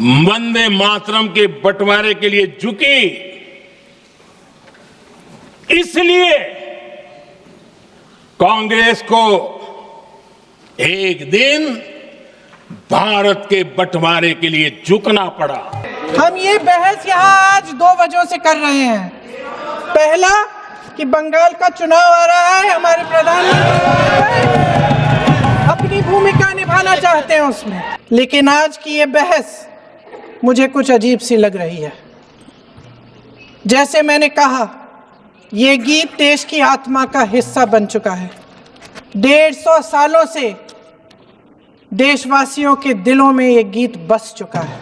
वंदे मातरम के बंटवारे के लिए झुकी, इसलिए कांग्रेस को एक दिन भारत के बंटवारे के लिए झुकना पड़ा। हम ये बहस यहाँ आज दो वजहों से कर रहे हैं। पहला कि बंगाल का चुनाव आ रहा है, हमारे प्रधानमंत्री अपनी भूमिका निभाना चाहते हैं उसमें, लेकिन आज की ये बहस मुझे कुछ अजीब सी लग रही है। जैसे मैंने कहा, ये गीत देश की आत्मा का हिस्सा बन चुका है। 150 सालों से देशवासियों के दिलों में ये गीत बस चुका है।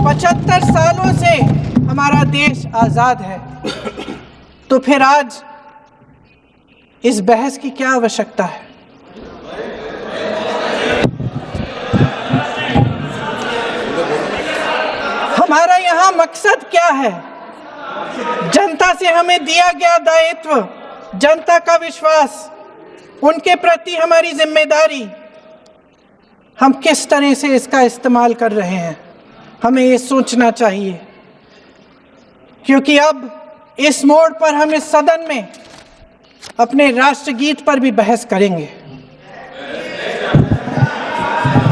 75 सालों से हमारा देश आजाद है, तो फिर आज इस बहस की क्या आवश्यकता है? हमारा यहाँ मकसद क्या है? जनता से हमें दिया गया दायित्व, जनता का विश्वास, उनके प्रति हमारी जिम्मेदारी, हम किस तरह से इसका इस्तेमाल कर रहे हैं, हमें ये सोचना चाहिए। क्योंकि अब इस मोड़ पर हम इस सदन में अपने राष्ट्रगीत पर भी बहस करेंगे।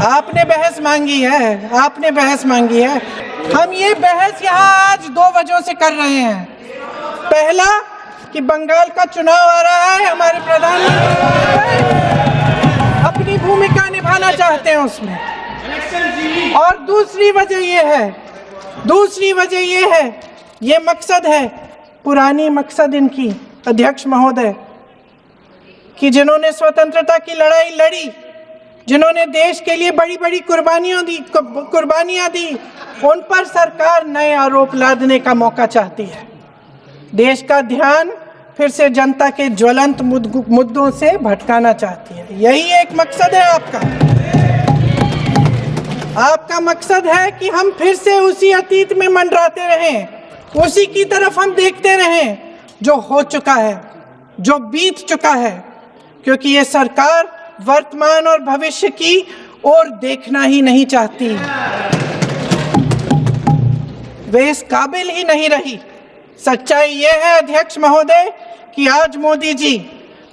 आपने बहस मांगी है, आपने बहस मांगी है। हम ये बहस यहाँ आज दो वजहों से कर रहे हैं। पहला कि बंगाल का चुनाव आ रहा है, हमारे प्रधानमंत्री अपनी भूमिका निभाना चाहते हैं उसमें, और दूसरी वजह ये है, ये मकसद है, पुरानी मकसद इनकी अध्यक्ष महोदय, कि जिन्होंने स्वतंत्रता की लड़ाई लड़ी, जिन्होंने देश के लिए बड़ी बड़ी कुर्बानियां दी, उन पर सरकार नए आरोप लादने का मौका चाहती है। देश का ध्यान फिर से जनता के ज्वलंत मुद्दों से भटकाना चाहती है। यही एक मकसद है आपका। आपका मकसद है कि हम फिर से उसी अतीत में मंडराते रहें, उसी की तरफ हम देखते रहें जो हो चुका है, जो बीत चुका है, क्योंकि ये सरकार वर्तमान और भविष्य की ओर देखना ही नहीं चाहती। वे इस काबिल ही नहीं रही। सच्चाई ये है अध्यक्ष महोदय कि आज मोदी जी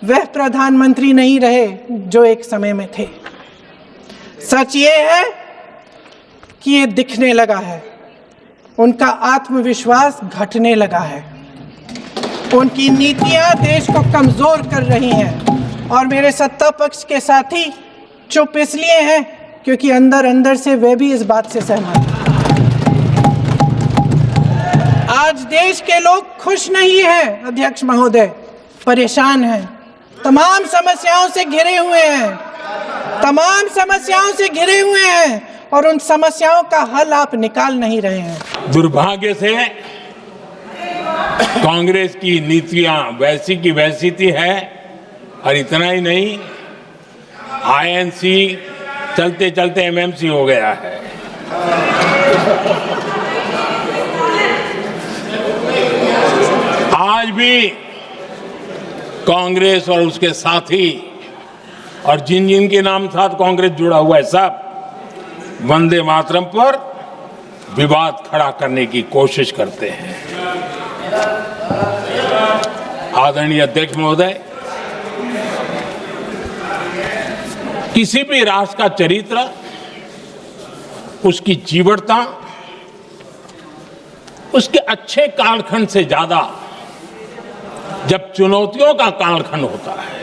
वह प्रधानमंत्री नहीं रहे जो एक समय में थे। सच ये है कि ये दिखने लगा है, उनका आत्मविश्वास घटने लगा है, उनकी नीतियां देश को कमजोर कर रही हैं, और मेरे सत्ता पक्ष के साथी चुप इसलिए हैं क्योंकि अंदर अंदर से वे भी इस बात से सहमत हैं। आज देश के लोग खुश नहीं हैं अध्यक्ष महोदय, परेशान हैं, तमाम समस्याओं से घिरे हुए हैं, और उन समस्याओं का हल आप निकाल नहीं रहे हैं। दुर्भाग्य से कांग्रेस की नीतियां वैसी की वैसी थी है, और इतना ही नहीं, आईएनसी चलते चलते एमएमसी हो गया है। आज भी कांग्रेस और उसके साथी और जिन जिन के नाम साथ कांग्रेस जुड़ा हुआ है, सब वंदे मातरम पर विवाद खड़ा करने की कोशिश करते हैं। आदरणीय अध्यक्ष महोदय, किसी भी राष्ट्र का चरित्र, उसकी जीवटता, उसके अच्छे कालखंड से ज्यादा जब चुनौतियों का कालखंड होता है,